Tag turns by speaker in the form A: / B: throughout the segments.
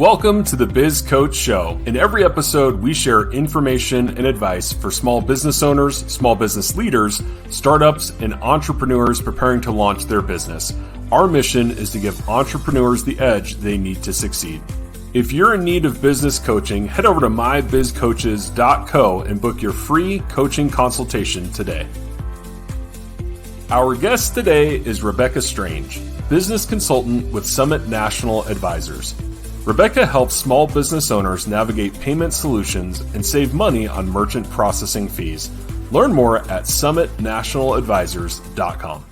A: Welcome to the Biz Coach Show. In every episode, we share information and advice for small business owners, small business leaders, startups, and entrepreneurs preparing to launch their business. Our mission is to give entrepreneurs the edge they need to succeed. If you're in need of business coaching, head over to mybizcoaches.co and book your free coaching consultation today. Our guest today is Rebecca Strange, business consultant with Summit National Advisors. Rebecca helps small business owners navigate payment solutions and save money on merchant processing fees. Learn more at summitnationaladvisors.com.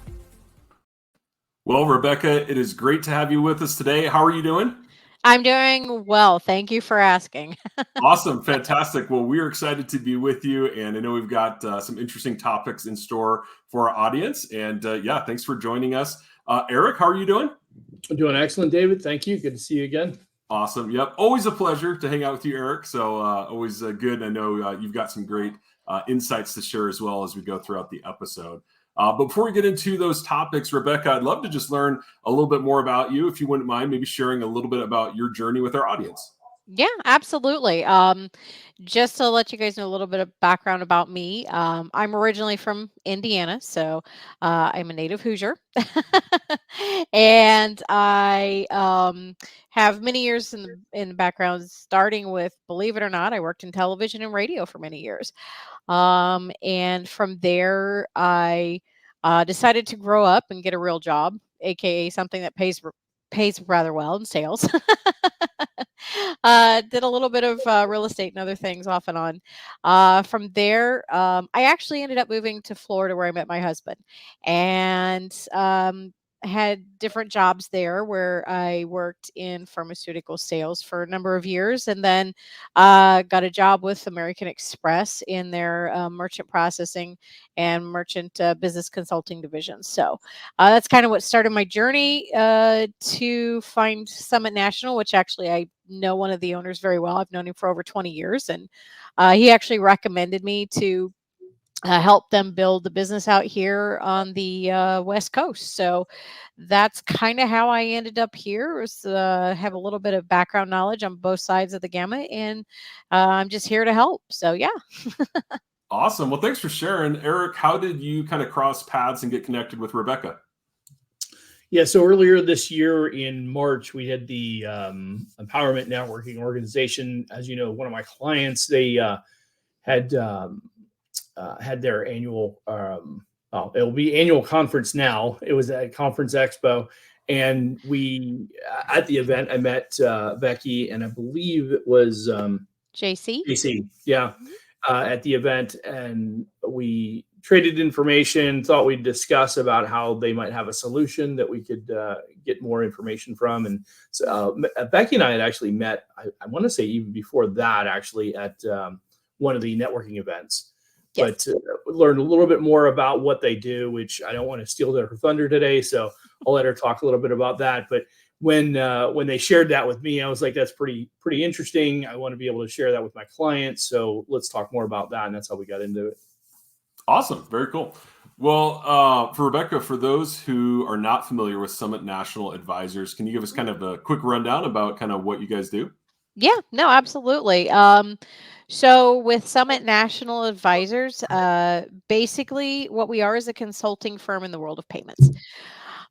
A: Well, Rebecca, it is great to have you with us today. How are you doing?
B: I'm doing well. Thank you for asking.
A: Awesome. Fantastic. Well, we're excited to be with you. And I know we've got some interesting topics in store for our audience. And thanks for joining us. Eric, how are you doing?
C: I'm doing excellent, David. Thank you. Good to see you again.
A: Awesome. Yep. Always a pleasure to hang out with you, Eric. So always good. I know you've got some great insights to share as well as we go throughout the episode. But before we get into those topics, Rebecca, I'd love to just learn a little bit more about you, if you wouldn't mind maybe sharing a little bit about your journey with our audience.
B: Yeah, absolutely. Just to let you guys know a little bit of background about me, I'm originally from Indiana, so I'm a native Hoosier. And I have many years in the background, starting with, believe it or not, I worked in television and radio for many years. And from there, I decided to grow up and get a real job, aka something that pays rather well in sales. Did a little bit of real estate and other things off and on. From there, I actually ended up moving to Florida where I met my husband, and had different jobs there where I worked in pharmaceutical sales for a number of years, and then got a job with American Express in their merchant processing and merchant business consulting division. So that's kind of what started my journey to find Summit National, which actually I know one of the owners very well. I've known him for over 20 years, and he actually recommended me to help them build the business out here on the West Coast. So that's kind of how I ended up here. Was have a little bit of background knowledge on both sides of the gamut, and I'm just here to help. So yeah.
A: Awesome. Well, thanks for sharing. Eric, how did you kind of cross paths and get connected with Rebecca?
C: Yeah, so earlier this year in March, we had the Empowerment Networking Organization. As you know, one of my clients, they had their annual, it will be annual conference now. It was at Conference Expo. And we, at the event, I met Becky, and I believe it was
B: JC.
C: Yeah, at the event. And we traded information, thought we'd discuss about how they might have a solution that we could get more information from. And so Becky and I had actually met, I want to say even before that, actually, at one of the networking events. Yes. But learned a little bit more about what they do, which I don't want to steal their thunder today, so I'll let her talk a little bit about that. But when they shared that with me, I was like, that's pretty interesting. I want to be able to share that with my clients. So let's talk more about that. And that's how we got into it.
A: Awesome. Very cool. Well, for Rebecca, for those who are not familiar with Summit National Advisors, can you give us kind of a quick rundown about kind of what you guys do?
B: Yeah, no, absolutely. So with Summit National Advisors, basically what we are is a consulting firm in the world of payments.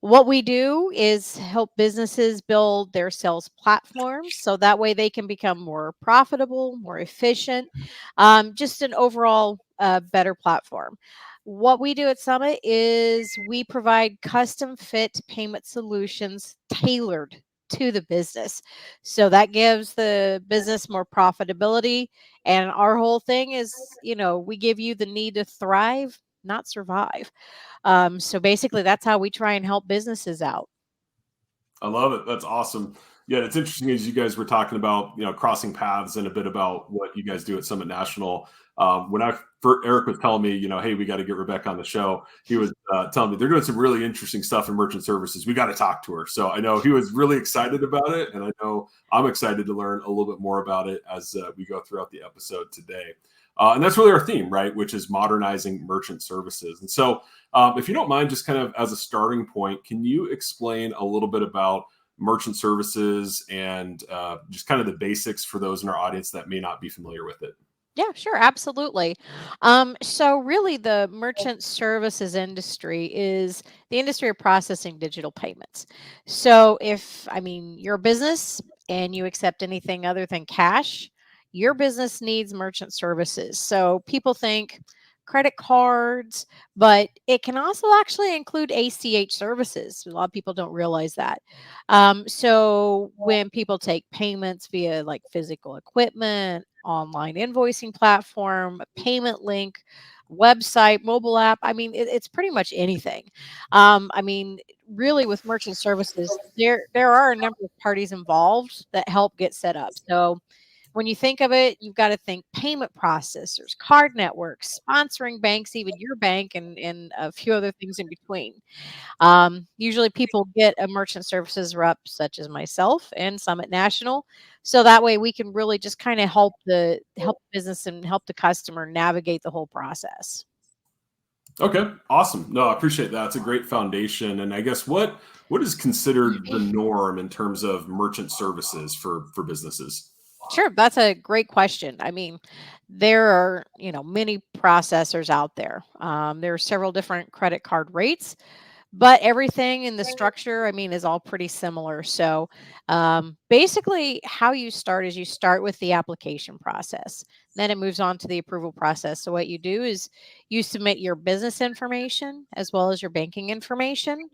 B: What we do is help businesses build their sales platforms so that way they can become more profitable, more efficient, just an overall better platform. What we do at Summit is we provide custom fit payment solutions tailored to the business. So that gives the business more profitability. And our whole thing is, we give you the need to thrive, not survive. So basically that's how we try and help businesses out.
A: I love it. That's awesome. Yeah, it's interesting as you guys were talking about, crossing paths and a bit about what you guys do at Summit National. When Eric was telling me, hey, we got to get Rebecca on the show, he was telling me they're doing some really interesting stuff in merchant services. We got to talk to her. So I know he was really excited about it, and I know I'm excited to learn a little bit more about it as we go throughout the episode today. And that's really our theme, right, which is modernizing merchant services. And so if you don't mind, just kind of as a starting point, can you explain a little bit about merchant services and just kind of the basics for those in our audience that may not be familiar with it?
B: Yeah, sure, absolutely. So really the merchant services industry is the industry of processing digital payments. So if, I mean, you're a business and you accept anything other than cash, your business needs merchant services. So people think credit cards, but it can also actually include ACH services. A lot of people don't realize that. So when people take payments via like physical equipment, online invoicing platform, a payment link, website, mobile app, I mean, it's pretty much anything. I mean, really with merchant services, there are a number of parties involved that help get set up. So when you think of it, you've got to think payment processors, card networks, sponsoring banks, even your bank, and a few other things in between. Usually people get a merchant services rep such as myself and Summit National. So that way we can really just kind of help the business and help the customer navigate the whole process.
A: Okay, awesome. No, I appreciate that. It's a great foundation. And I guess what is considered the norm in terms of merchant services for businesses?
B: Sure, that's a great question. I mean, there are, many processors out there. There are several different credit card rates. But everything in the structure, I mean, is all pretty similar. So basically, how you start is you start with the application process. Then it moves on to the approval process. So what you do is you submit your business information as well as your banking information.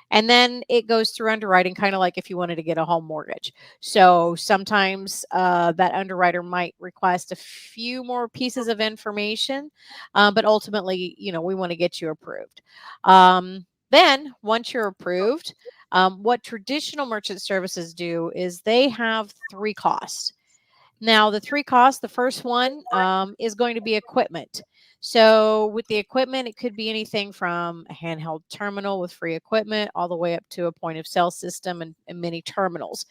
B: And then it goes through underwriting, kind of like if you wanted to get a home mortgage. So sometimes that underwriter might request a few more pieces of information, but ultimately, we want to get you approved. Then, once you're approved, what traditional merchant services do is they have three costs. Now, the three costs, the first one is going to be equipment. So, with the equipment, it could be anything from a handheld terminal with free equipment all the way up to a point of sale system and mini terminals.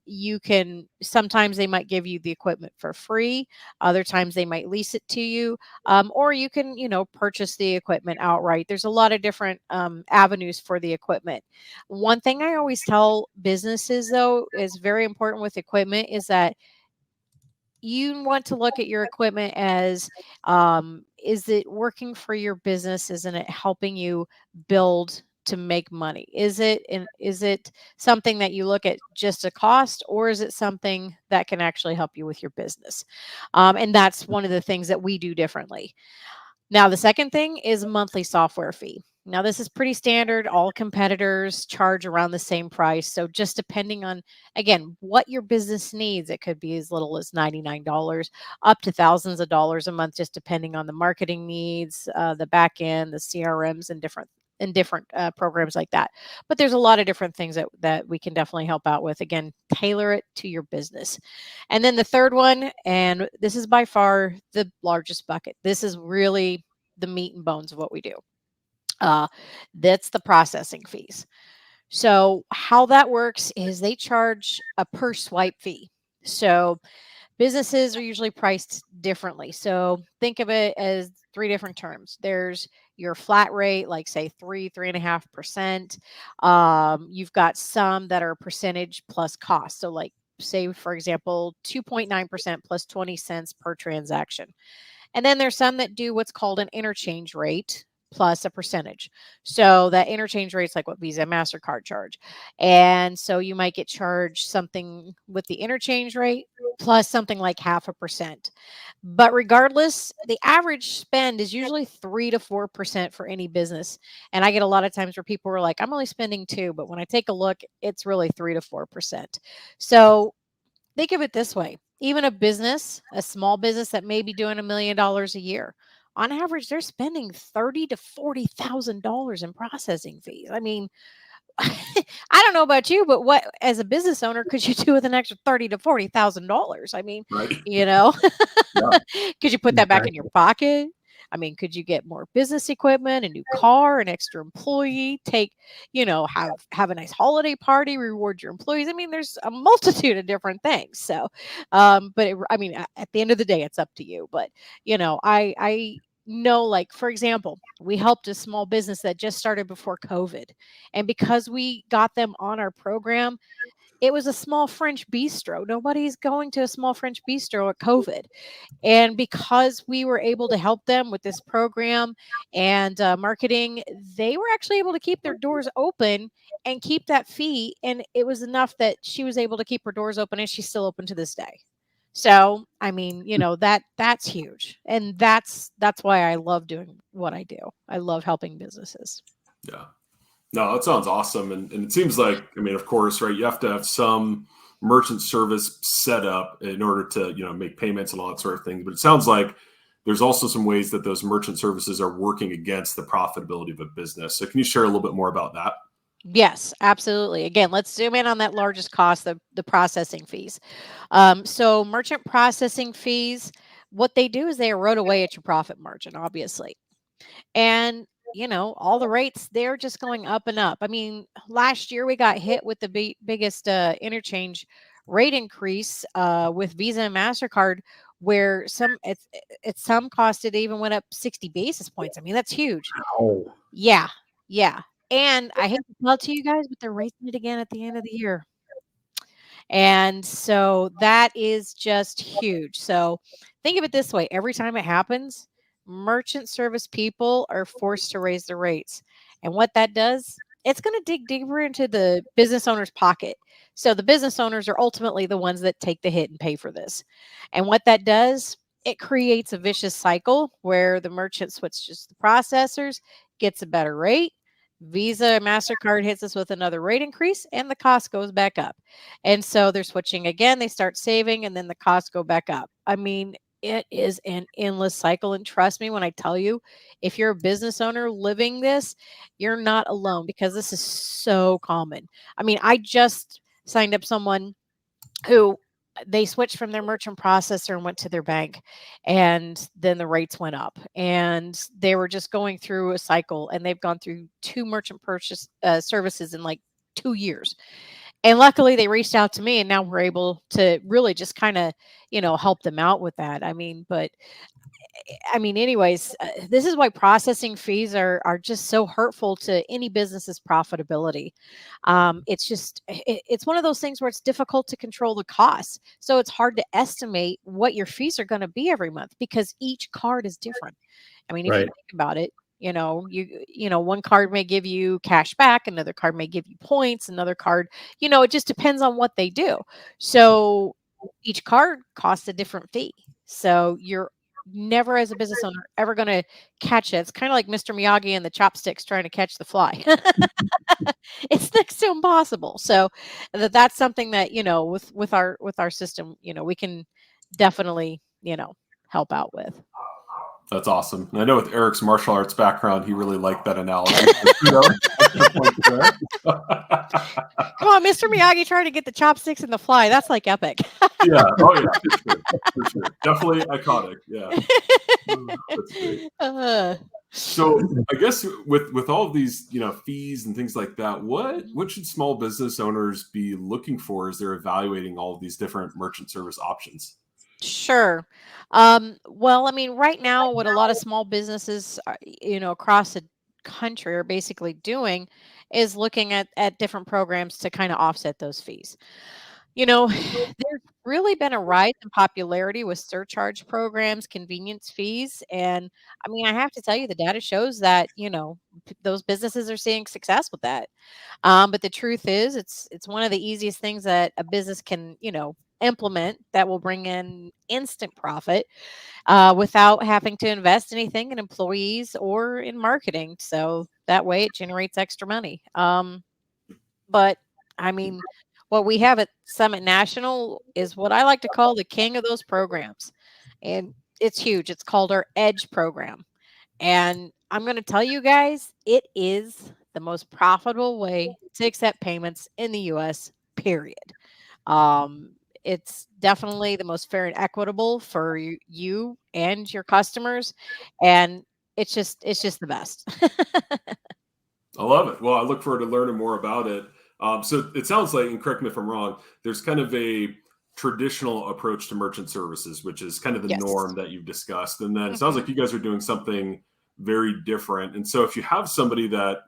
B: You can sometimes they might give you the equipment for free, other times they might lease it to you, or you can, purchase the equipment outright. There's a lot of different avenues for the equipment. One thing I always tell businesses, though, is very important with equipment is that you want to look at your equipment as is it working for your business? Isn't it helping you build to make money? Is it something that you look at just a cost, or is it something that can actually help you with your business? And that's one of the things that we do differently. Now, the second thing is monthly software fee. Now, this is pretty standard. All competitors charge around the same price. So, just depending on, again, what your business needs, it could be as little as $99 up to thousands of dollars a month, just depending on the marketing needs, the back end, the CRMs, and different programs like that. But there's a lot of different things that we can definitely help out with. Again, tailor it to your business. And then the third one, and this is by far the largest bucket. This is really the meat and bones of what we do. Uh, that's the processing fees. So how that works is they charge a per swipe fee. So businesses are usually priced differently. So think of it as three different terms. There's your flat rate, like say 3.5%. You've got some that are percentage plus cost. So like say, for example, 2.9% plus 20 cents per transaction. And then there's some that do what's called an interchange rate plus a percentage. So that interchange rate's like what Visa and MasterCard charge. And so you might get charged something with the interchange rate plus something like 0.5%. But regardless, the average spend is usually 3 to 4% for any business. And I get a lot of times where people are like, I'm only spending 2, but when I take a look, it's really 3 to 4%. So think of it this way. Even a small business that may be doing $1 million a year, on average, they're spending $30,000 to $40,000 in processing fees. I mean, I don't know about you, but what as a business owner could you do with an extra $30,000 to $40,000? I mean,
A: Right.
B: you know,
A: Yeah.
B: could you put that back in your pocket? I mean, could you get more business equipment, a new car, an extra employee, have a nice holiday party, reward your employees? I mean, there's a multitude of different things. So, but at the end of the day, it's up to you. But know, like, for example, we helped a small business that just started before COVID. And because we got them on our program, it was a small French bistro. Nobody's going to a small French bistro at COVID. And because we were able to help them with this program and marketing, they were actually able to keep their doors open and keep that fee. And it was enough that she was able to keep her doors open, and she's still open to this day. So, I mean, that's huge. And that's why I love doing what I do. I love helping businesses.
A: Yeah. No, that sounds awesome. And it seems like, I mean, of course, right, you have to have some merchant service set up in order to, make payments and all that sort of thing. But it sounds like there's also some ways that those merchant services are working against the profitability of a business. So can you share a little bit more about that?
B: Yes, absolutely. Again, let's zoom in on that largest cost, the processing fees. So merchant processing fees, what they do is they erode away at your profit margin, obviously. And all the rates, they're just going up and up. I mean, last year we got hit with the biggest interchange rate increase with Visa and MasterCard, where some cost it even went up 60 basis points. I mean, that's huge.
C: Oh,
B: Yeah. Yeah. And I hate to tell it to you guys, but they're raising it again at the end of the year. And so that is just huge. So think of it this way. Every time it happens, merchant service people are forced to raise the rates. And what that does, it's going to dig deeper into the business owner's pocket. So the business owners are ultimately the ones that take the hit and pay for this. And what that does, it creates a vicious cycle where the merchant switches the processors, gets a better rate. Visa, MasterCard hits us with another rate increase, and the cost goes back up. And so they're switching again, they start saving, and then the costs go back up. I mean, it is an endless cycle. And trust me when I tell you, if you're a business owner living this, you're not alone, because this is so common. I mean, I just signed up someone who they switched from their merchant processor and went to their bank, and then the rates went up, and they were just going through a cycle, and they've gone through 2 merchant purchase services in like 2 years. And luckily they reached out to me, and now we're able to really just kind of, help them out with that. Anyways, this is why processing fees are just so hurtful to any business's profitability. It's one of those things where it's difficult to control the costs. So it's hard to estimate what your fees are going to be every month, because each card is different. I mean, if you
C: right.
B: think about it, one card may give you cash back, another card may give you points, another card, it just depends on what they do. So each card costs a different fee. So you're never, as a business owner, ever going to catch it. It's kind of like Mr. Miyagi and the chopsticks trying to catch the fly. It's next to impossible. So that's something that, with our system, we can definitely, help out with.
A: That's awesome. And I know with Eric's martial arts background, he really liked that analogy.
B: Come on, Mr. Miyagi trying to get the chopsticks and the fly. That's like epic.
A: Yeah. Oh, yeah. For sure. Definitely iconic. Yeah. That's great. So I guess with all of these, fees and things like that, what should small business owners be looking for as they're evaluating all of these different merchant service options?
B: Sure. Well, I mean, right now, what a lot of small businesses, across the country are basically doing is looking at different programs to kind of offset those fees. There's really been a rise in popularity with surcharge programs, convenience fees. And I mean, I have to tell you, the data shows that, those businesses are seeing success with that. But the truth is, it's one of the easiest things that a business can, implement that will bring in instant profit without having to invest anything in employees or in marketing. So that way it generates extra money. But I mean, what we have at Summit National is what I like to call the king of those programs. And it's huge. It's called our Edge program. And I'm going to tell you guys, it is the most profitable way to accept payments in the US, period. It's definitely the most fair and equitable for you and your customers. And it's just the best.
A: I love it. Well, I look forward to learning more about it. So it sounds like, and correct me if I'm wrong, there's kind of a traditional approach to merchant services, which is kind of the
B: Yes.
A: norm that you've discussed. And then it sounds like you guys are doing something very different. And so if you have somebody that,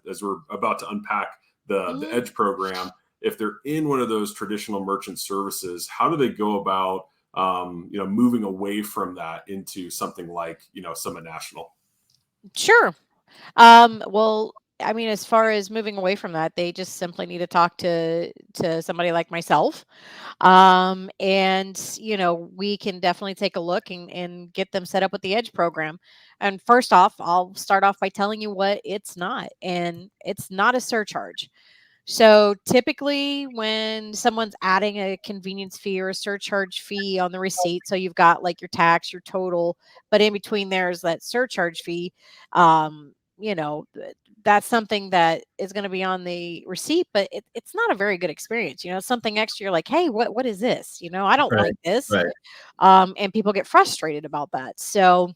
A: as we're about to unpack the Edge program, if they're in one of those traditional merchant services, how do they go about, moving away from that into something like, Summit National?
B: Sure. Well, I mean, as far as moving away from that, they just simply need to talk to somebody like myself. And we can definitely take a look and get them set up with the Edge program. And first off, I'll start off by telling you what it's not. And it's not a surcharge. So typically when someone's adding a convenience fee or a surcharge fee on the receipt, so you've got like your tax, your total, but in between there's that surcharge fee, that's something that is going to be on the receipt, but it's not a very good experience. Something extra, you're like, hey, what is this? I don't like this.
C: Right.
B: And people get frustrated about that. So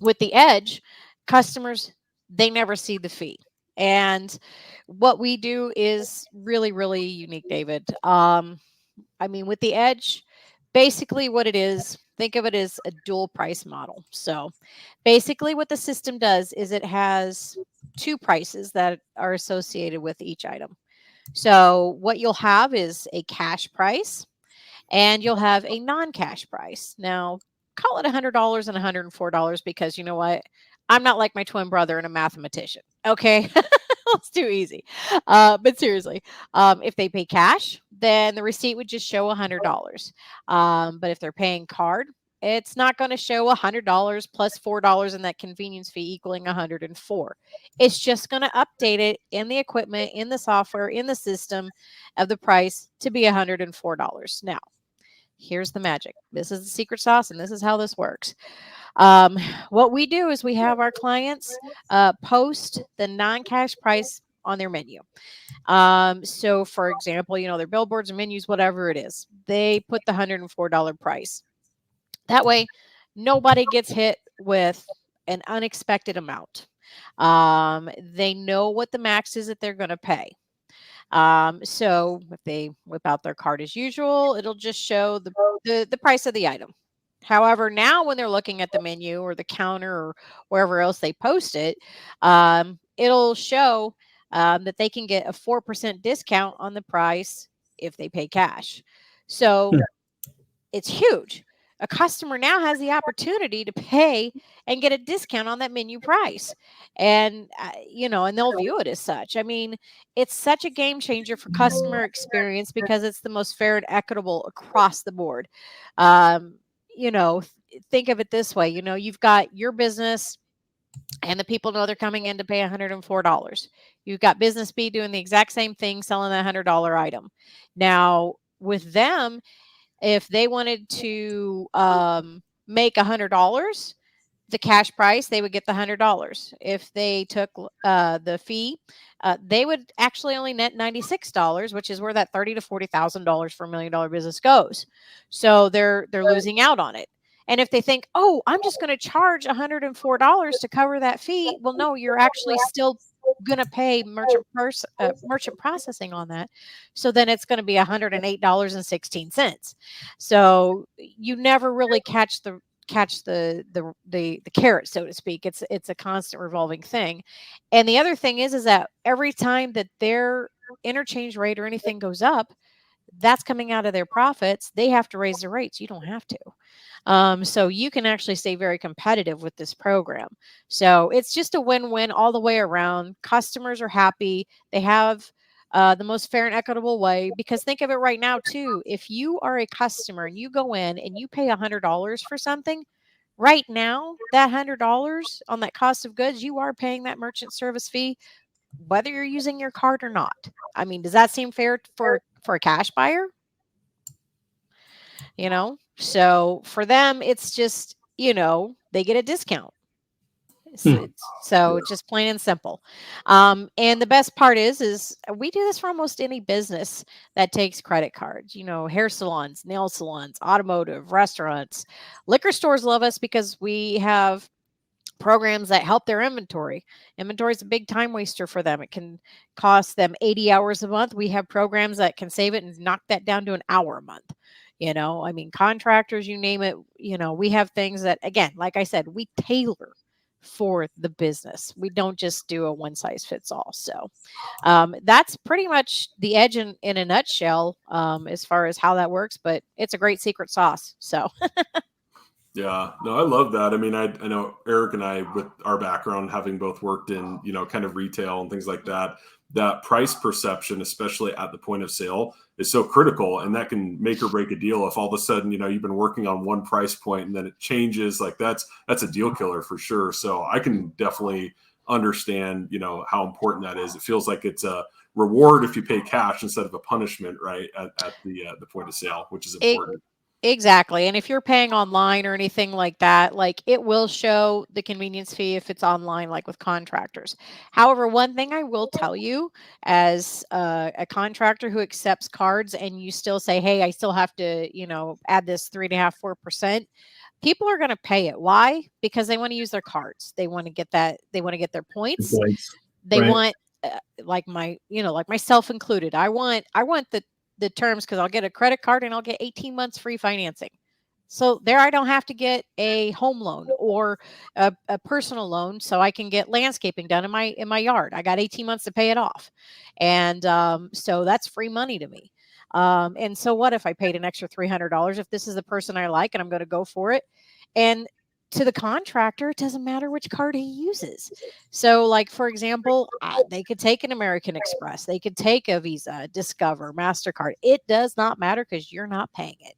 B: with the Edge, customers, they never see the fee. And what we do is really, really unique, David. With the Edge, basically what it is, think of it as a dual price model. So basically what the system does is it has two prices that are associated with each item. So what you'll have is a cash price and you'll have a non-cash price. Now, call it $100 and $104 because you know what? I'm not like my twin brother and a mathematician. Okay. It's too easy. But seriously, if they pay cash, then the receipt would just show $100. But if they're paying card, it's not going to show $100 plus $4 in that convenience fee equaling 104. It's just going to update it in the equipment, in the software, in the system of the price to be $104. Now, here's the magic. This is the secret sauce, and this is how this works. What we do is we have our clients post the non-cash price on their menu. So for example, their billboards and menus, whatever it is, they put the $104 price. That way, nobody gets hit with an unexpected amount. They know what the max is that they're going to pay. So if they whip out their card as usual, it'll just show the price of the item. However, now when they're looking at the menu or the counter or wherever else they post it, it'll show that they can get a 4% discount on the price if they pay cash. So it's huge. A customer now has the opportunity to pay and get a discount on that menu price. And, and they'll view it as such. I mean, it's such a game changer for customer experience because it's the most fair and equitable across the board. Think of it this way, you've got your business and the people know they're coming in to pay $104. You've got business B doing the exact same thing, selling that $100 item. Now, with them, if they wanted to make $100, the cash price, they would get the $100. If they took the fee, they would actually only net $96, which is where that $30,000 to $40,000 for $1 million business goes. So they're losing out on it. And if they think, oh, I'm just going to charge $104 to cover that fee, well, no, you're actually still going to pay merchant processing on that. So then it's going to be $108.16. So you never really catch the carrot, so to speak. It's a constant revolving thing. And the other thing is that every time that their interchange rate or anything goes up, that's coming out of their profits. They have to raise their rates. You don't have to. So you can actually stay very competitive with this program. So it's just a win-win all the way around. Customers are happy. They have the most fair and equitable way, because think of it right now too. If you are a customer and you go in and you pay $100 for something, right now, that $100 on that cost of goods, you are paying that merchant service fee, whether you're using your card or not. I mean, does that seem fair for a cash buyer? So for them, it's just, they get a discount. So just plain and simple. And the best part is we do this for almost any business that takes credit cards, hair salons, nail salons, automotive, restaurants, liquor stores love us because we have programs that help their inventory. Inventory is a big time waster for them. It can cost them 80 hours a month. We have programs that can save it and knock that down to an hour a month. I mean, contractors, you name it, we have things that, again, like I said, we tailor for the business. We don't just do a one size fits all. So that's pretty much the edge in a nutshell, as far as how that works, but it's a great secret sauce. So
A: Yeah, no, I love that. I mean, I know Eric and I, with our background, having both worked in, kind of retail and things like that, that price perception, especially at the point of sale, is so critical. And that can make or break a deal. If all of a sudden, you've been working on one price point and then it changes, like that's a deal killer for sure. So I can definitely understand, how important that is. It feels like it's a reward if you pay cash instead of a punishment, right? At the point of sale, which is important.
B: Exactly. And if you're paying online or anything like that, like it will show the convenience fee if it's online, like with contractors. However, one thing I will tell you as a contractor who accepts cards and you still say, hey, I still have to, add this 3.5%, 4%, people are going to pay it. Why? Because they want to use their cards. They want to get they want to get their points. They
C: Right.
B: want, like myself included. I want the terms because I'll get a credit card and I'll get 18 months free financing. So there I don't have to get a home loan or a personal loan, so I can get landscaping done in my yard. I got 18 months to pay it off. And so that's free money to me. And so what if I paid an extra $300 if this is the person I like and I'm going to go for it? And to the contractor, it doesn't matter which card he uses. So, like, for example, they could take an American Express, they could take a Visa, Discover, MasterCard. It does not matter because you're not paying it.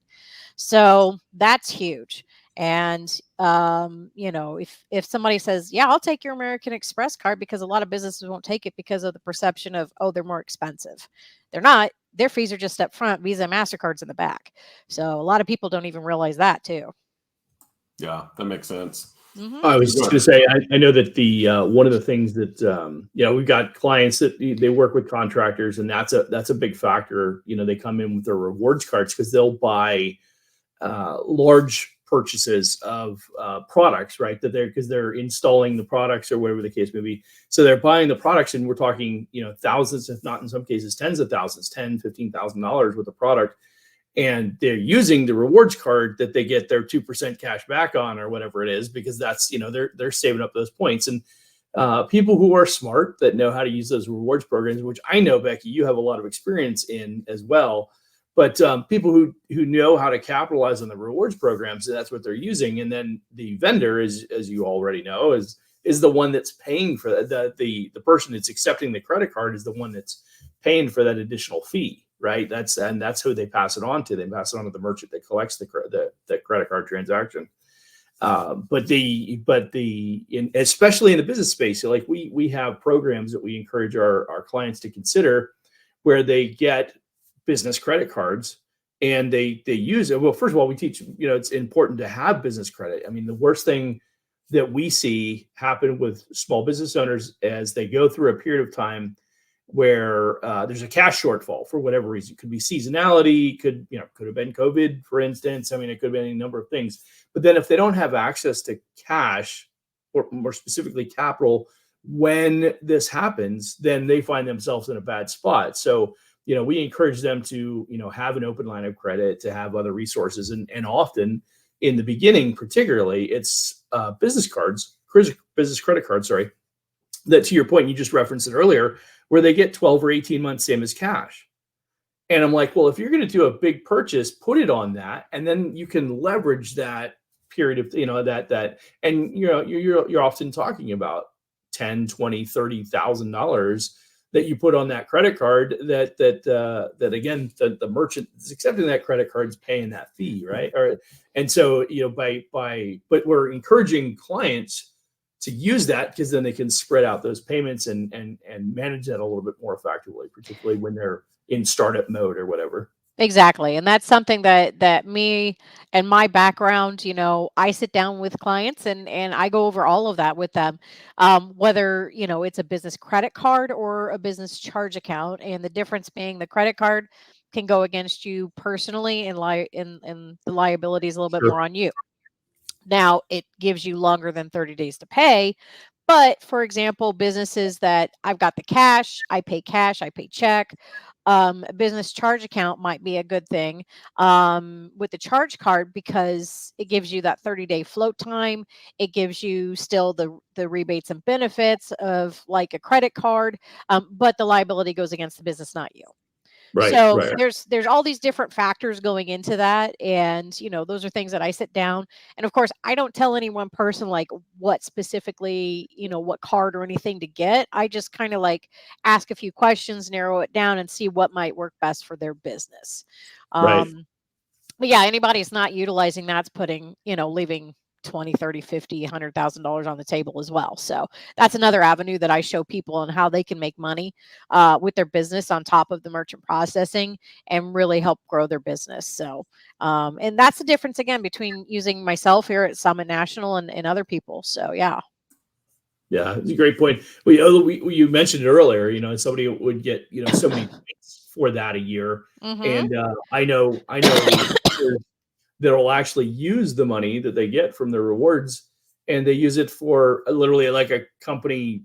B: So that's huge. And if somebody says, "Yeah, I'll take your American Express card," because a lot of businesses won't take it because of the perception of, oh, they're more expensive. They're not. Their fees are just up front. Visa, MasterCard's in the back. So a lot of people don't even realize that too.
A: Yeah, that makes sense.
B: Mm-hmm.
C: I was just going to say, I know that the one of the things that we've got clients that they work with contractors, and that's a big factor. They come in with their rewards cards because they'll buy large purchases of products, right? Because they're installing the products or whatever the case may be. So they're buying the products, and we're talking thousands, if not in some cases tens of thousands, $10,000-$15,000 worth of product. And they're using the rewards card that they get their 2% cash back on or whatever it is, because that's, they're saving up those points. And people who are smart that know how to use those rewards programs, which I know, Becky, you have a lot of experience in as well. But people who know how to capitalize on the rewards programs, that's what they're using. And then the vendor, as you already know, is the one that's paying for that. The person that's accepting the credit card is the one that's paying for that additional fee. Right. That's who they pass it on to. They pass it on to the merchant that collects the credit card transaction. Especially in the business space, like we have programs that we encourage our clients to consider where they get business credit cards and they use it. Well, first of all, we teach, it's important to have business credit. I mean, the worst thing that we see happen with small business owners as they go through a period of time where there's a cash shortfall for whatever reason. It could be seasonality, could have been COVID, for instance. I mean, it could have been any number of things. But then if they don't have access to cash, or more specifically capital, when this happens, then they find themselves in a bad spot. So, we encourage them to, have an open line of credit, to have other resources. And often in the beginning, particularly, it's business credit cards, sorry, that, to your point, you just referenced it earlier, where they get 12 or 18 months, same as cash. And I'm like, well, if you're going to do a big purchase, put it on that. And then you can leverage that period of, that, and, you're often talking about $10, $20, $30,000 that you put on that credit card that again, the merchant is accepting that credit card is paying that fee. Right. And so, but we're encouraging clients to use that, because then they can spread out those payments and manage that a little bit more effectively, particularly when they're in startup mode or whatever.
B: Exactly. And that's something that me and my background, I sit down with clients and I go over all of that with them. Whether, it's a business credit card or a business charge account, and the difference being the credit card can go against you personally, and the liability is a little bit more on you. Now, it gives you longer than 30 days to pay. But for example, businesses that I've got the cash, I pay check. A business charge account might be a good thing with the charge card because it gives you that 30-day float time. It gives you still the rebates and benefits of like a credit card, but the liability goes against the business, not you.
C: Right,
B: So
C: right,
B: there's all these different factors going into that, and those are things that I sit down, and of course I don't tell any one person like what specifically, what card or anything to get. I just kind of like ask a few questions, narrow it down, and see what might work best for their business.
C: right.
B: But yeah, anybody that's not utilizing that's putting, leaving 20, 30, 50, $100,000 on the table as well. So that's another avenue that I show people on how they can make money with their business on top of the merchant processing and really help grow their business. So, and that's the difference again between using myself here at Summit National and other people. So yeah.
C: Yeah, it's a great point. You mentioned it earlier. Somebody would get so many points for that a year,
B: Mm-hmm.
C: and I know that'll actually use the money that they get from the rewards, and they use it for literally like a company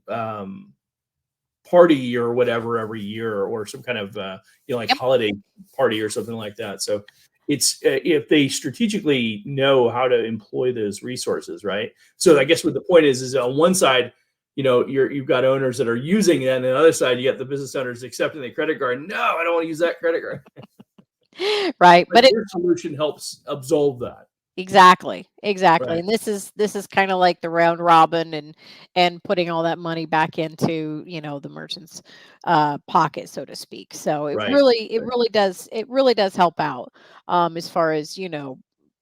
C: party or whatever every year, or some kind of like
B: Yep.
C: holiday party or something like that. So it's if they strategically know how to employ those resources, right? So I guess what the point is on one side, you've got owners that are using it, and on the other side, you got the business owners accepting the credit card. No, I don't want to use that credit card.
B: Right.
C: But
B: But
C: your solution helps absolve that.
B: exactly.
C: Right.
B: And this is kind of like the round robin and putting all that money back into, the merchant's pocket, so to speak. So it
C: Right.
B: really does help out as far as,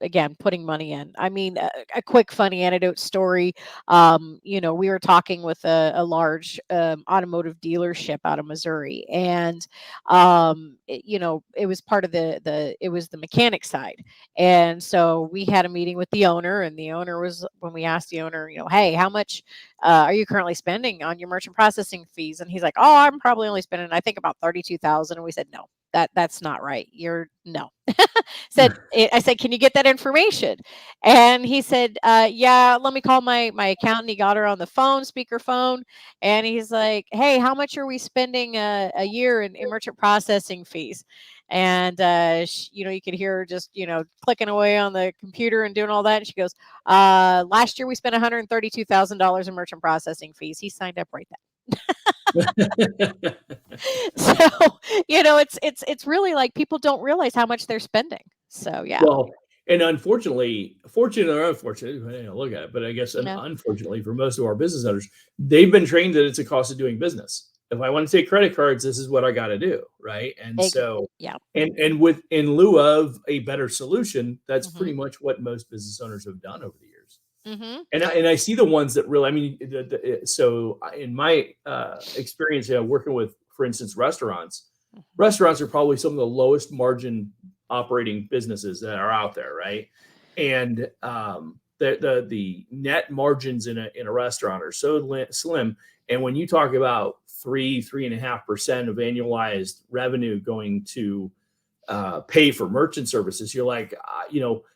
B: again, putting money in. I mean, a quick funny anecdote story. We were talking with a large automotive dealership out of Missouri, and it was part of it was the mechanic side. And so we had a meeting with the owner, and the owner was, when we asked the owner, hey, how much are you currently spending on your merchant processing fees? And he's like, oh, I'm probably only spending, I think, about 32,000. And we said, no, that's not right. No. I said, can you get that information? And he said, yeah, let me call my accountant. He got her on the phone, speakerphone, and he's like, hey, how much are we spending a year in merchant processing fees? And you could hear her just clicking away on the computer and doing all that. And she goes, last year we spent $132,000 in merchant processing fees. He signed up right then. So it's really like people don't realize how much they're spending. So yeah.
C: Well, and unfortunately, fortunate or unfortunate, depending on how you look at it, but I guess
B: Yeah.
C: unfortunately for most of our business owners, they've been trained that it's a cost of doing business. If I want to take credit cards, this is what I got to do, right? And so,
B: Yeah.
C: and in lieu of a better solution, that's
B: Mhm.
C: pretty much what most business owners have done over the years.
B: Mhm.
C: And I see the ones that really, I mean, so in my experience, working with, for instance, restaurants are probably some of the lowest margin operating businesses that are out there, right? And the net margins in a restaurant are so slim. And when you talk about 3.5% of annualized revenue going to pay for merchant services, you're like,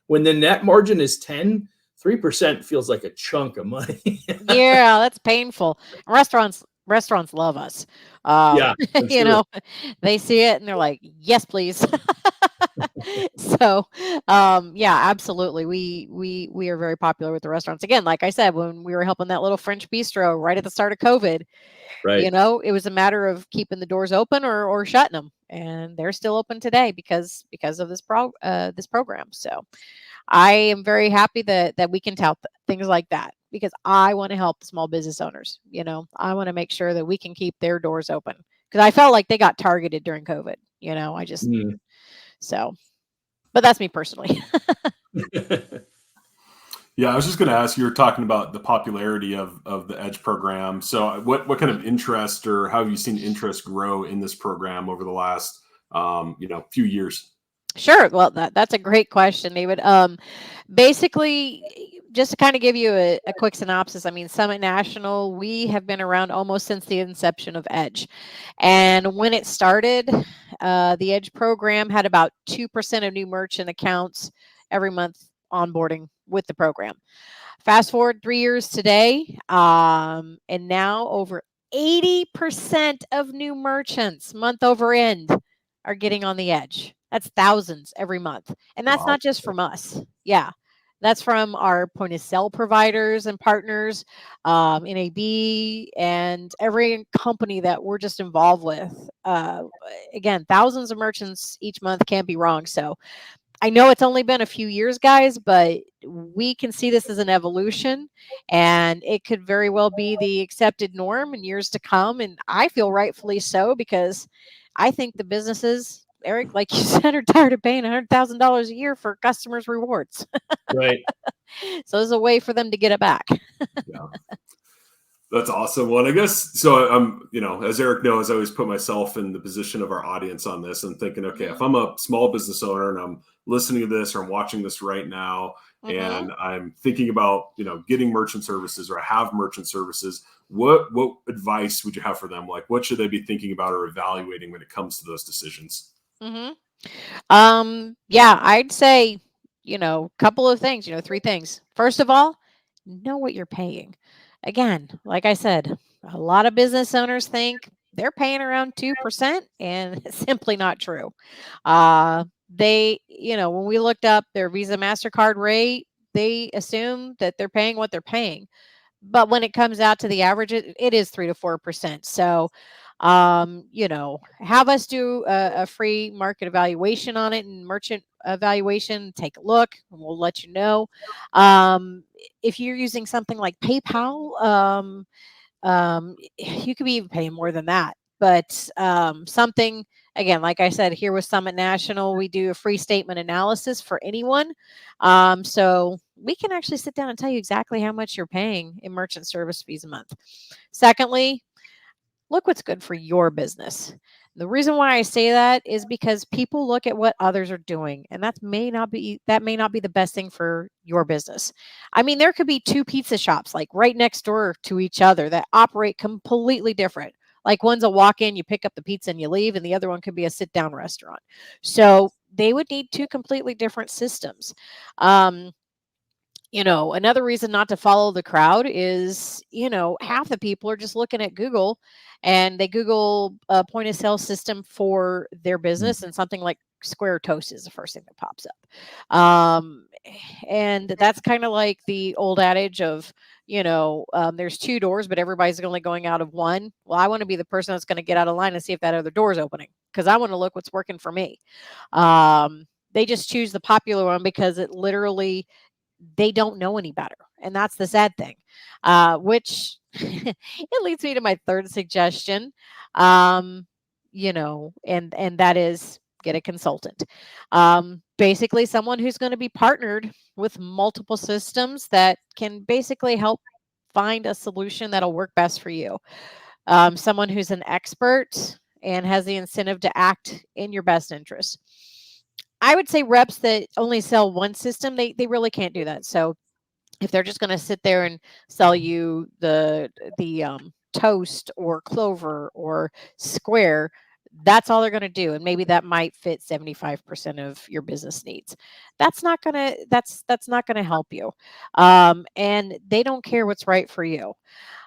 C: when the net margin is 3% feels like a chunk of money.
B: Yeah, that's painful. Restaurants love us.
C: Yeah, I'm sure.
B: They see it and they're like, yes, please. So, yeah, absolutely. We are very popular with the restaurants. Again, like I said, when we were helping that little French bistro right at the start of COVID,
C: Right.
B: it was a matter of keeping the doors open or shutting them, and they're still open today because of this program. So, I am very happy that we can tout things like that because I want to help small business owners. I want to make sure that we can keep their doors open because I felt like they got targeted during COVID. I just
C: Mm.
B: so, but that's me personally.
A: Yeah, I was just going to ask. You were talking about the popularity of the Edge program. So, what kind of interest, or how have you seen interest grow in this program over the last few years?
B: Sure. Well, that's a great question, David. Basically, just to kind of give you a quick synopsis, I mean, Summit National, we have been around almost since the inception of Edge. And when it started, the Edge program had about 2% of new merchant accounts every month onboarding with the program. Fast forward 3 years today, and now over 80% of new merchants month over end are getting on the edge. That's thousands every month. And that's
A: Wow.
B: not just from us. Yeah. That's from our point of sale providers and partners, NAB, and every company that we're just involved with. Again, thousands of merchants each month, can't be wrong. So I know it's only been a few years, guys, but we can see this as an evolution, and it could very well be the accepted norm in years to come. And I feel rightfully so, because I think the businesses, Eric, like you said, are tired of paying $100,000 a year for customers' rewards.
C: Right.
B: So there's a way for them to get it back.
A: Yeah. That's awesome. Well, and I guess, so I'm, as Eric knows, I always put myself in the position of our audience on this and thinking, okay, if I'm a small business owner and I'm listening to this or I'm watching this right now, and I'm thinking about, getting merchant services, or I have merchant services, what advice would you have for them? Like, what should they be thinking about or evaluating when it comes to those decisions?
B: Yeah, I'd say, couple of things, 3 things. First of all, know what you're paying. Again, like I said, a lot of business owners think they're paying around 2%, and it's simply not true. When we looked up their Visa MasterCard rate, they assume that they're paying what they're paying. But when it comes out to the average, it is 3 to 4%. So, have us do a free market evaluation on it and merchant evaluation. Take a look, and we'll let you know. If you're using something like PayPal, you could be even paying more than that. But something, again, like I said, here with Summit National, we do a free statement analysis for anyone. So we can actually sit down and tell you exactly how much you're paying in merchant service fees a month. Secondly, look what's good for your business. The reason why I say that is because people look at what others are doing, and that may not be the best thing for your business. I mean, there could be 2 pizza shops like right next door to each other that operate completely different. Like, one's a walk-in, you pick up the pizza and you leave, and the other one could be a sit-down restaurant. So they would need 2 completely different systems. Another reason not to follow the crowd is, half the people are just looking at Google, and they Google a point of sale system for their business, and something like Square Toast is the first thing that pops up. And that's kind of like the old adage of, there's 2 doors, but everybody's only going out of one. Well, I want to be the person that's going to get out of line and see if that other door is opening, because I want to look what's working for me. They just choose the popular one because it literally, they don't know any better. And that's the sad thing, which it leads me to my third suggestion, and that is get a consultant. Basically someone who's going to be partnered with multiple systems that can basically help find a solution that'll work best for you. Someone who's an expert and has the incentive to act in your best interest. I would say reps that only sell one system, they really can't do that. So if they're just going to sit there and sell you the Toast or Clover or Square, that's all they're going to do, and maybe that might fit 75% of your business needs. That's not going to help you, and they don't care what's right for you.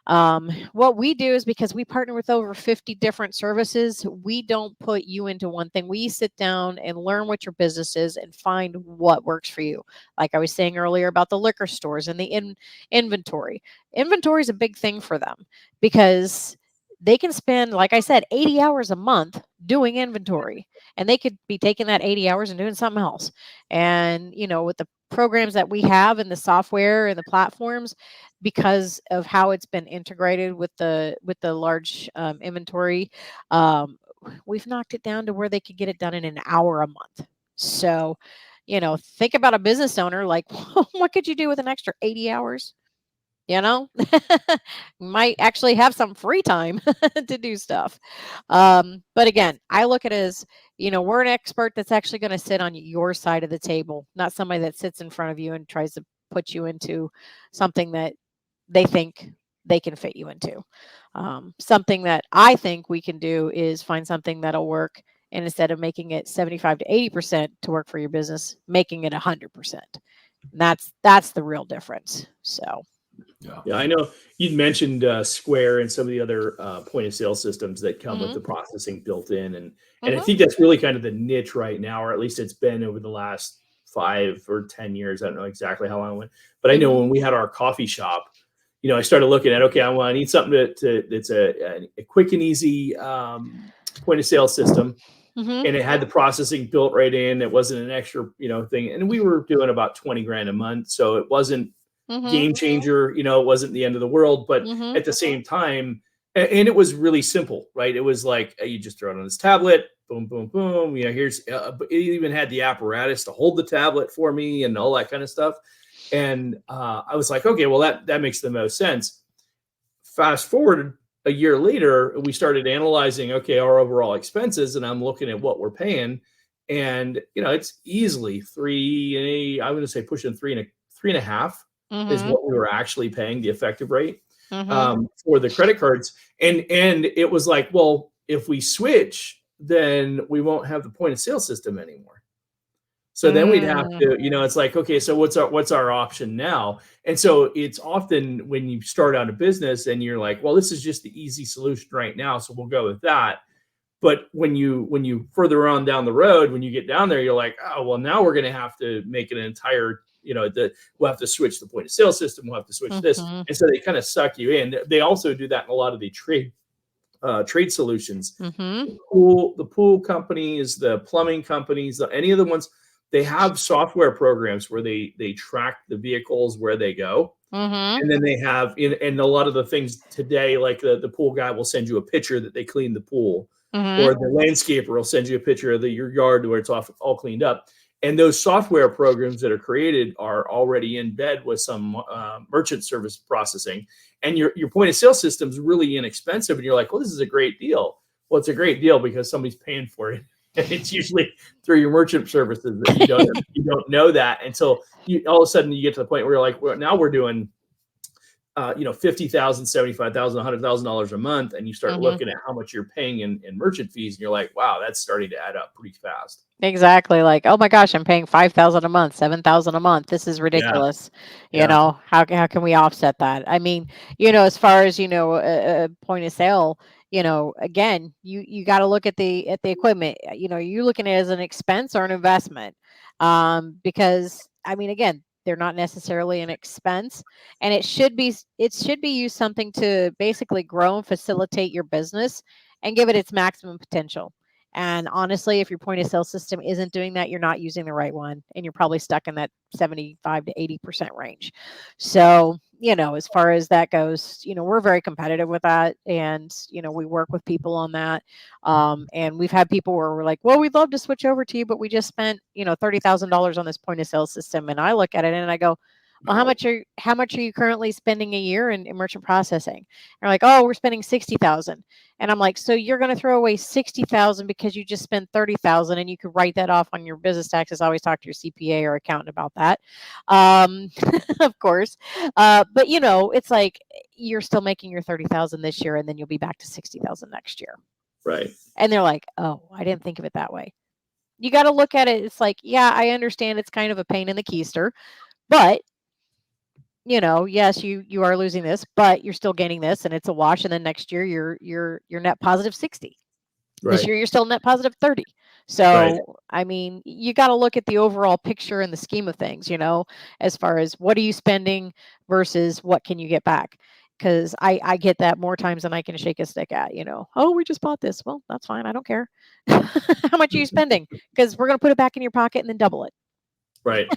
B: What we do is, because we partner with over 50 different services, we don't put you into one thing. We sit down and learn what your business is and find what works for you. Like I was saying earlier about the liquor stores and the inventory. Inventory is a big thing for them, because they can spend, like I said, 80 hours a month doing inventory, and they could be taking that 80 hours and doing something else. And, with the programs that we have and the software and the platforms, because of how it's been integrated with the large inventory, we've knocked it down to where they could get it done in an hour a month. So, think about a business owner, like, what could you do with an extra 80 hours? Might actually have some free time to do stuff. But again, I look at it as, we're an expert that's actually going to sit on your side of the table, not somebody that sits in front of you and tries to put you into something that they think they can fit you into. Something that I think we can do is find something that'll work, and instead of making it 75 to 80% to work for your business, making it 100%. That's the real difference. So
C: Yeah, I know you'd mentioned Square and some of the other point of sale systems that come with
B: Mhm.
C: the processing built in, and I
B: Mhm.
C: think that's really kind of the niche right now, or at least it's been over the last 5 or 10 years. I don't know exactly how long it went, but I know
B: Mhm.
C: when we had our coffee shop, I started looking at, okay, I need something that's a quick and easy point of sale system,
B: Mhm.
C: and it had the processing built right in. It wasn't an extra thing, and we were doing about 20 grand a month, so it wasn't
B: Mhm.
C: game changer. It wasn't the end of the world, but
B: Mhm.
C: at the same time, and it was really simple, right? It was like you just throw it on this tablet, boom, boom, boom. Here's it even had the apparatus to hold the tablet for me and all that kind of stuff. And I was like, okay, well that makes the most sense. Fast forward a year later, we started analyzing, okay, our overall expenses, and I'm looking at what we're paying, and it's easily I'm going to say pushing three and a half is
B: Mhm.
C: what we were actually paying, the effective rate
B: Mhm.
C: for the credit cards, and it was like, well, if we switch, then we won't have the point of sale system anymore. So then we'd have
B: Mm.
C: to, it's like, okay, so what's our option now? And so it's often when you start out a business and you're like, well, this is just the easy solution right now, so we'll go with that. But when you further on down the road, when you get down there, you're like, oh, well, now we're going to have to make an entire, we'll have to switch the point of sale system, we'll have to switch this,
B: Mhm.
C: and so they kind of suck you in. They also do that in a lot of the trade solutions.
B: Mhm.
C: The pool companies, the plumbing companies, any of the ones, they have software programs where they track the vehicles where they go.
B: Mhm.
C: And then they have and a lot of the things today, like the pool guy will send you a picture that they cleaned the pool, or
B: Mhm.
C: the landscaper will send you a picture of your yard where it's all cleaned up. And those software programs that are created are already in bed with some merchant service processing. And your point of sale system is really inexpensive. And you're like, well, this is a great deal. Well, it's a great deal because somebody's paying for it. And it's usually through your merchant services that you don't know that until all of a sudden you get to the point where you're like, well, now we're doing $50,000, $75,000, $100,000 a month, and you start
B: Mhm.
C: looking at how much you're paying in merchant fees, and you're like, wow, that's starting to add up pretty fast.
B: Exactly. Like, oh my gosh, I'm paying 5,000 a month, 7,000 a month. This is
C: Yeah,
B: ridiculous.
C: yeah,
B: How can we offset that? I mean, as far as a point of sale, again, you got to look at the equipment. You're looking at it as an expense or an investment, because I mean, again, they're not necessarily an expense, and it should be used something to basically grow and facilitate your business and give it its maximum potential. And honestly, if your point of sale system isn't doing that, you're not using the right one, and you're probably stuck in that 75 to 80% range. So, as far as that goes, we're very competitive with that. And, we work with people on that. And we've had people where we're like, well, we'd love to switch over to you, but we just spent, $30,000 on this point of sale system. And I look at it and I go, well,
A: No.
B: how much are you currently spending a year in merchant processing? And they're like, oh, we're spending 60,000. And I'm like, so you're going to throw away 60,000 because you just spent 30,000, and you could write that off on your business taxes. Always talk to your CPA or accountant about that. Um, of course. But it's like you're still making your 30,000 this year, and then you'll be back to 60,000 next year.
C: right.
B: And they're like, oh, I didn't think of it that way. You got to look at it. It's like, yeah, I understand it's kind of a pain in the keister, but yes, you are losing this, but you're still gaining this, and it's a wash. And then next year you're net positive 60. This
C: Right,
B: year you're still net positive 30.
C: right,
B: So, I mean, you got to look at the overall picture in the scheme of things, as far as what are you spending versus what can you get back? Because I get that more times than I can shake a stick at, oh, we just bought this. Well, that's fine. I don't care. How much are you spending? Because we're going to put it back in your pocket and then double it.
C: right.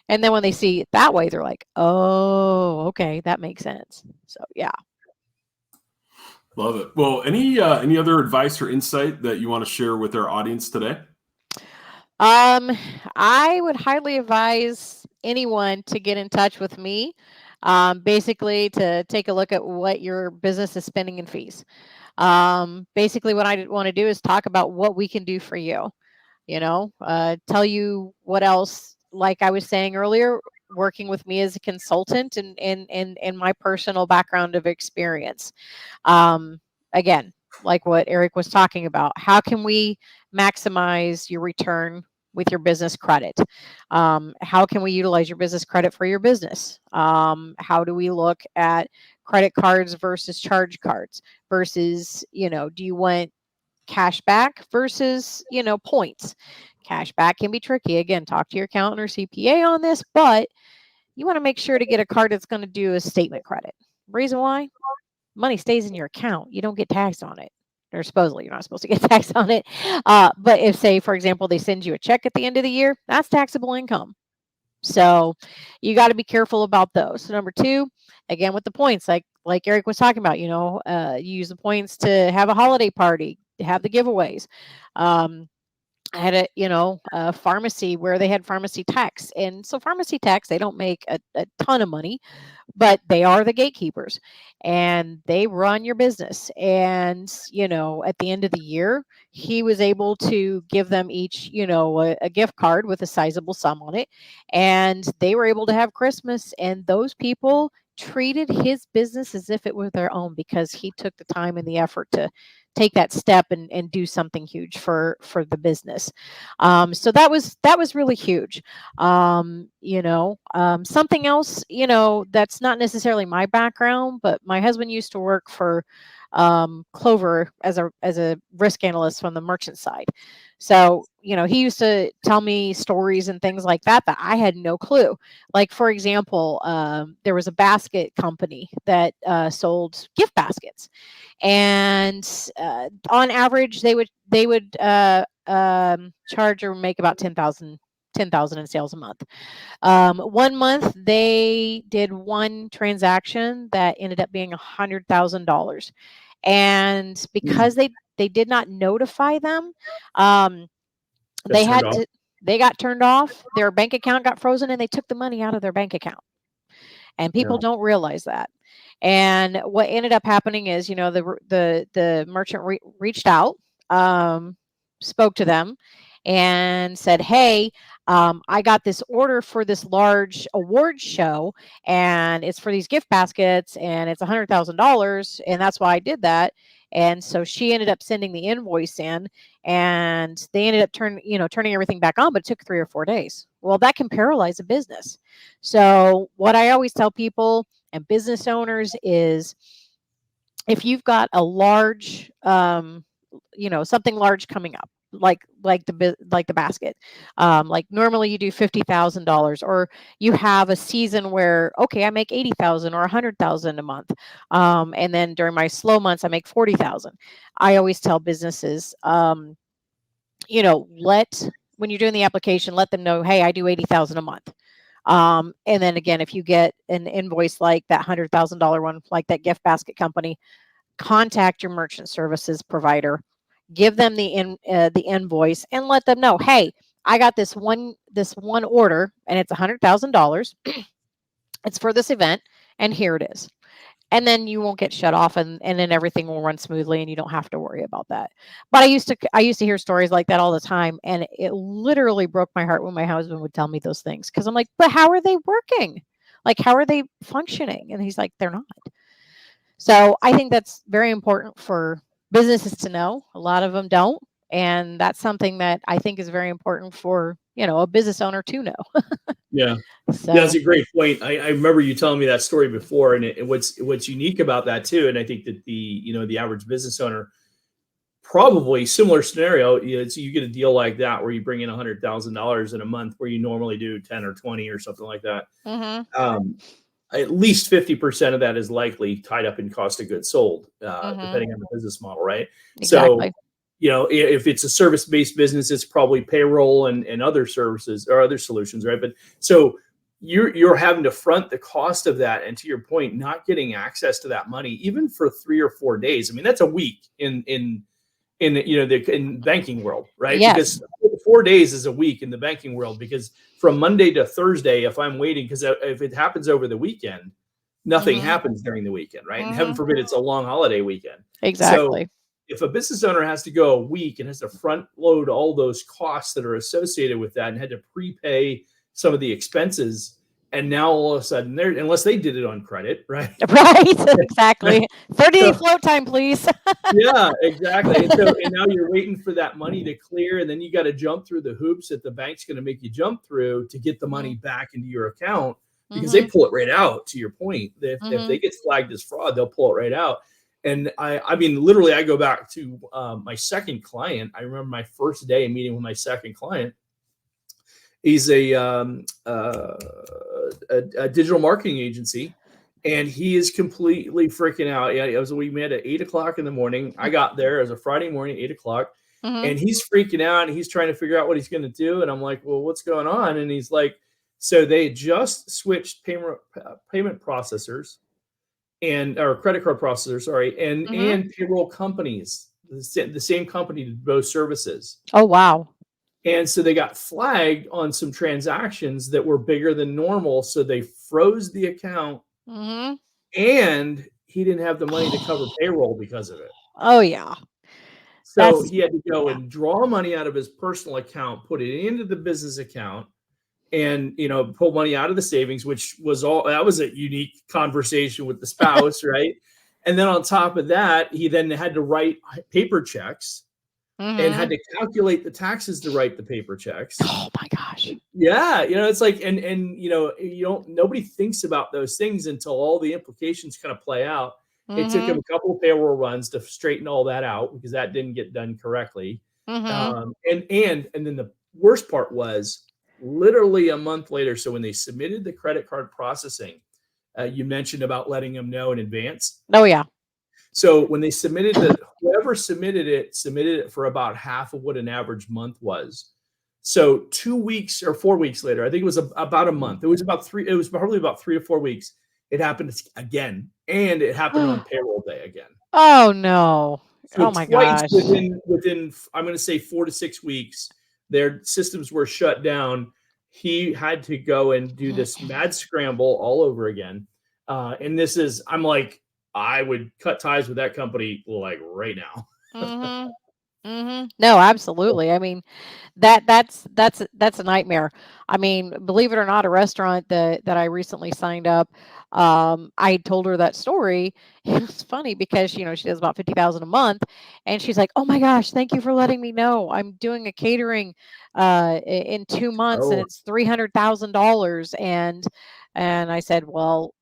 B: And then when they see it that way, they're like, oh, okay, that makes sense. So, yeah.
A: Love it. Well, any other advice or insight that you want to share with our audience today?
B: Um, I would highly advise anyone to get in touch with me, basically to take a look at what your business is spending in fees. Basically, what I want to do is talk about what we can do for you. Tell you what else, like I was saying earlier, working with me as a consultant and my personal background of experience. Again, like what Eric was talking about, how can we maximize your return with your business credit? How can we utilize your business credit for your business? How do we look at credit cards versus charge cards versus, do you want cash back versus, points? Cash back can be tricky. Again, talk to your accountant or CPA on this, but you want to make sure to get a card that's going to do a statement credit. Reason why? Money stays in your account. You don't get taxed on it. Or supposedly you're not supposed to get taxed on it. But if, say, for example, they send you a check at the end of the year, that's taxable income. So you got to be careful about those. So number two, again, with the points, like Eric was talking about, you use the points to have a holiday party, to have the giveaways. I had a pharmacy where they had pharmacy tax. And so pharmacy tax, they don't make a ton of money, but they are the gatekeepers and they run your business. And, at the end of the year, he was able to give them each, a gift card with a sizable sum on it. And they were able to have Christmas. And those people treated his business as if it was their own because he took the time and the effort to take that step and do something huge for the business. So that was really huge. Something else, that's not necessarily my background, but my husband used to work for Clover as a risk analyst from the merchant side. So, he used to tell me stories and things like that I had no clue. Like, for example, there was a basket company that sold gift baskets. And on average, they would charge or make about 10,000 in sales a month. 1 month, they did one transaction that ended up being $100,000. And because they did not notify them, they got turned off. Their bank account got frozen and they took the money out of their bank account. And people don't realize that. And what ended up happening is, the merchant reached out, spoke to them and said, hey, I got this order for this large award show and it's for these gift baskets and it's $100,000. And that's why I did that. And so she ended up sending the invoice in and they ended up turning everything back on, but it took 3 or 4 days. Well, that can paralyze a business. So what I always tell people and business owners is if you've got a large, something large coming up, like the basket, like normally you do $50,000, or you have a season where, okay, I make 80,000 or 100,000 a month. And then during my slow months, I make 40,000. I always tell businesses, when you're doing the application, let them know, hey, I do 80,000 a month. And then again, if you get an invoice like that $100,000 one, like that gift basket company, contact your merchant services provider, give them the invoice, and let them know, hey, I got this one order, and it's $100,000. It's for this event, and here it is. And then you won't get shut off, and then everything will run smoothly, and you don't have to worry about that. But I used to hear stories like that all the time, and it literally broke my heart when my husband would tell me those things, because I'm like, but how are they working? Like, how are they functioning? And he's like, they're not. So I think that's very important for businesses to know. A lot of them don't, and that's something that I think is very important for a business owner to know.
C: Yeah.
B: So.
C: Yeah, that's a great point. I remember you telling me that story before, and what's unique about that too, and I think that the average business owner, probably similar scenario, so you get a deal like that where you bring in $100,000 in a month where you normally do 10 or 20 or something like that.
B: Mm-hmm.
C: At least 50% of that is likely tied up in cost of goods sold, depending on the business model, right?
B: Exactly.
C: So, if it's a service-based business, it's probably payroll and other services or other solutions, right? But so you're having to front the cost of that, and to your point, not getting access to that money even for 3 or 4 days. I mean, that's a week in the banking world, right?
B: Yes.
C: Because 4 days is a week in the banking world, because from Monday to Thursday, if I'm waiting, because if it happens over the weekend, nothing happens during the weekend, right? And heaven forbid it's a long holiday weekend.
B: Exactly.
C: So if a business owner has to go a week and has to front load all those costs that are associated with that and had to prepay some of the expenses, And now all of a sudden, unless they did it on credit, right?
B: Right, exactly. 30-day float time, please.
C: Yeah, exactly. And now you're waiting for that money to clear, and then you got to jump through the hoops that the bank's going to make you jump through to get the money back into your account, because they pull it right out. To your point, if they get flagged as fraud, they'll pull it right out. And I mean, literally, I go back to my second client. I remember my first day meeting with my second client. He's a digital marketing agency, and he is completely freaking out. Yeah, we met at 8:00 in the morning. I got there. It was a Friday morning, 8:00, and he's freaking out, and he's trying to figure out what he's going to do. And I'm like, well, what's going on? And he's like, so they just switched payment processors or credit card processors, sorry, and payroll companies. The same company did both services.
B: Oh, wow.
C: And so they got flagged on some transactions that were bigger than normal. So they froze the account, and he didn't have the money to cover payroll because of it.
B: Oh, yeah.
C: So he had to go and draw money out of his personal account, put it into the business account, and, pull money out of the savings, which was that was a unique conversation with the spouse, right? And then on top of that, he then had to write paper checks. And had to calculate the taxes to write the paper checks.
B: Oh my gosh.
C: Yeah. It's like, and nobody thinks about those things until all the implications kind of play out. It took him a couple of payroll runs to straighten all that out, because that didn't get done correctly. And then the worst part was literally a month later. So when they submitted the credit card processing, you mentioned about letting them know in advance.
B: Oh, yeah.
C: So when they whoever submitted it for about half of what an average month was. So 2 weeks or 4 weeks later, I think it was about a month. It was probably about 3 to 4 weeks. It happened again, and it happened on payroll day again.
B: Oh no.
C: So
B: oh my gosh.
C: Within I'm going to say 4 to 6 weeks, their systems were shut down. He had to go and do this mad scramble all over again. And I'm like, I would cut ties with that company like right now.
B: No, absolutely. I mean, that's a nightmare. I mean, believe it or not, a restaurant that I recently signed up, I told her that story. It was funny because, she does about 50,000 a month, and she's like, "Oh my gosh, thank you for letting me know. I'm doing a catering in 2 months, and it's $300,000." And I said, "Well,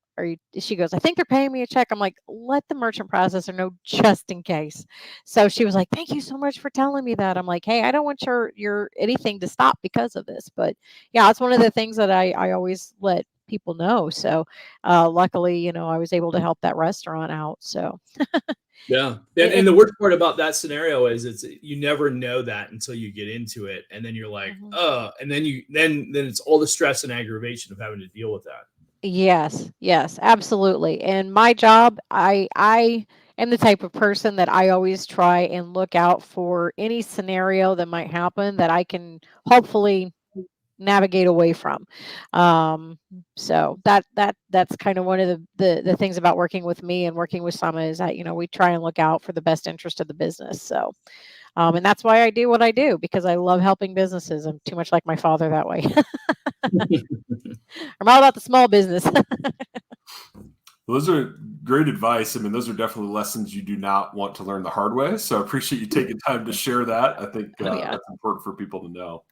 B: she goes, I think they're paying me a check." I'm like, let the merchant processor know just in case. So she was like, thank you so much for telling me that. I'm like, hey, I don't want your anything to stop because of this. But yeah, it's one of the things that I always let people know. So luckily, I was able to help that restaurant out. So
C: yeah. And the worst part about that scenario is you never know that until you get into it. And then you're like, and then it's all the stress and aggravation of having to deal with that.
B: Yes, absolutely. And my job, I am the type of person that I always try and look out for any scenario that might happen that I can hopefully navigate away from. So that's kind of one of the things about working with me and working with Sama is that, we try and look out for the best interest of the business. So, and that's why I do what I do, because I love helping businesses. I'm too much like my father that way. I'm all about the small business.
A: Those are great advice. I mean, those are definitely lessons you do not want to learn the hard way. So I appreciate you taking time to share that. I think that's important for people to know.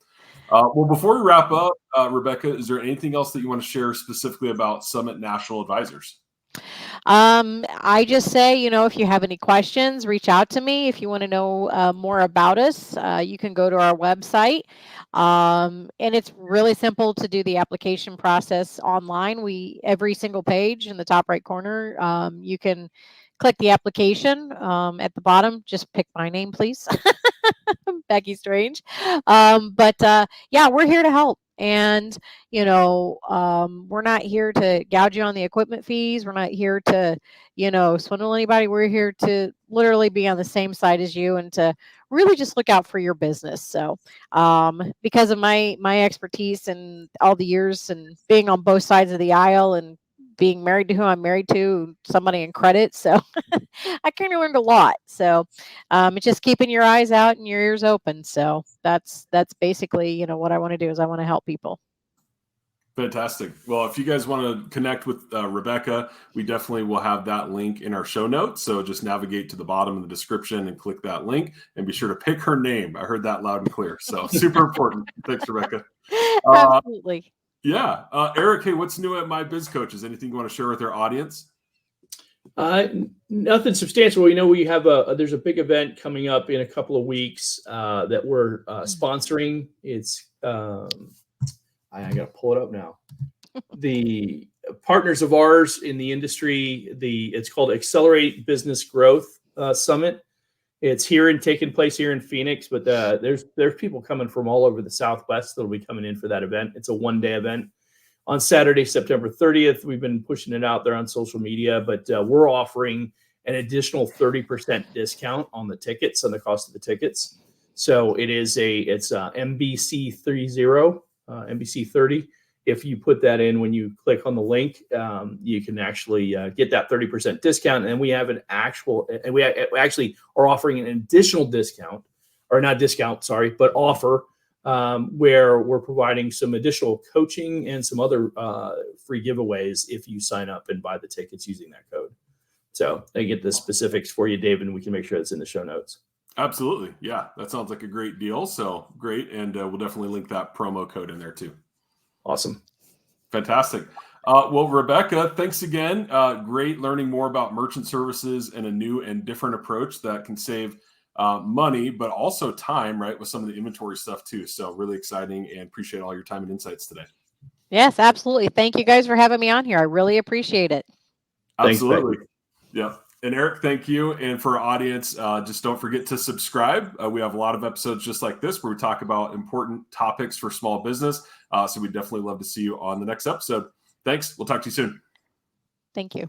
A: Well, before we wrap up, Rebecca, is there anything else that you want to share specifically about Summit National Advisors?
B: I just say, if you have any questions, reach out to me. If you want to know more about us, you can go to our website. And it's really simple to do the application process online. Every single page in the top right corner, you can click the application at the bottom. Just pick my name, please. Becky Strange. But yeah, we're here to help. And, we're not here to gouge you on the equipment fees. We're not here to, swindle anybody. We're here to literally be on the same side as you and to really just look out for your business. So because of my expertise and all the years and being on both sides of the aisle and being married to who I'm married to, somebody in credit. So I kind of learned a lot. So it's just keeping your eyes out and your ears open. So that's basically, what I want to do is I want to help people.
A: Fantastic. Well, if you guys want to connect with Rebecca, we definitely will have that link in our show notes. So just navigate to the bottom of the description and click that link, and be sure to pick her name. I heard that loud and clear. So super important. Thanks, Rebecca.
B: Absolutely.
A: Yeah. Eric, hey, what's new at My Biz Coaches? Anything you want to share with our audience?
C: Nothing substantial. We have there's a big event coming up in a couple of weeks that we're sponsoring. It's I got to pull it up now. The partners of ours in the industry, it's called Accelerate Business Growth Summit. It's taking place here in Phoenix, but there's people coming from all over the Southwest that'll be coming in for that event. It's a one-day event on Saturday, September 30th. We've been pushing it out there on social media, but we're offering an additional 30% discount on the tickets, on the cost of the tickets. So it's MBC 30. If you put that in when you click on the link, you can actually get that 30% discount. And we have we actually are offering an additional discount, or not discount, sorry, but offer where we're providing some additional coaching and some other free giveaways if you sign up and buy the tickets using that code. So I get the specifics for you, David, and we can make sure it's in the show notes.
A: Absolutely. Yeah, that sounds like a great deal. So great. And we'll definitely link that promo code in there too.
C: Awesome.
A: Fantastic. Well, Rebecca, thanks again. Great learning more about merchant services and a new and different approach that can save money, but also time, right, with some of the inventory stuff too. So really exciting, and appreciate all your time and insights today.
B: Yes, absolutely. Thank you guys for having me on here. I really appreciate it.
A: Absolutely. Yeah. And Eric, thank you. And for our audience, just don't forget to subscribe. We have a lot of episodes just like this where we talk about important topics for small business. So we'd definitely love to see you on the next episode. Thanks. We'll talk to you soon.
B: Thank you.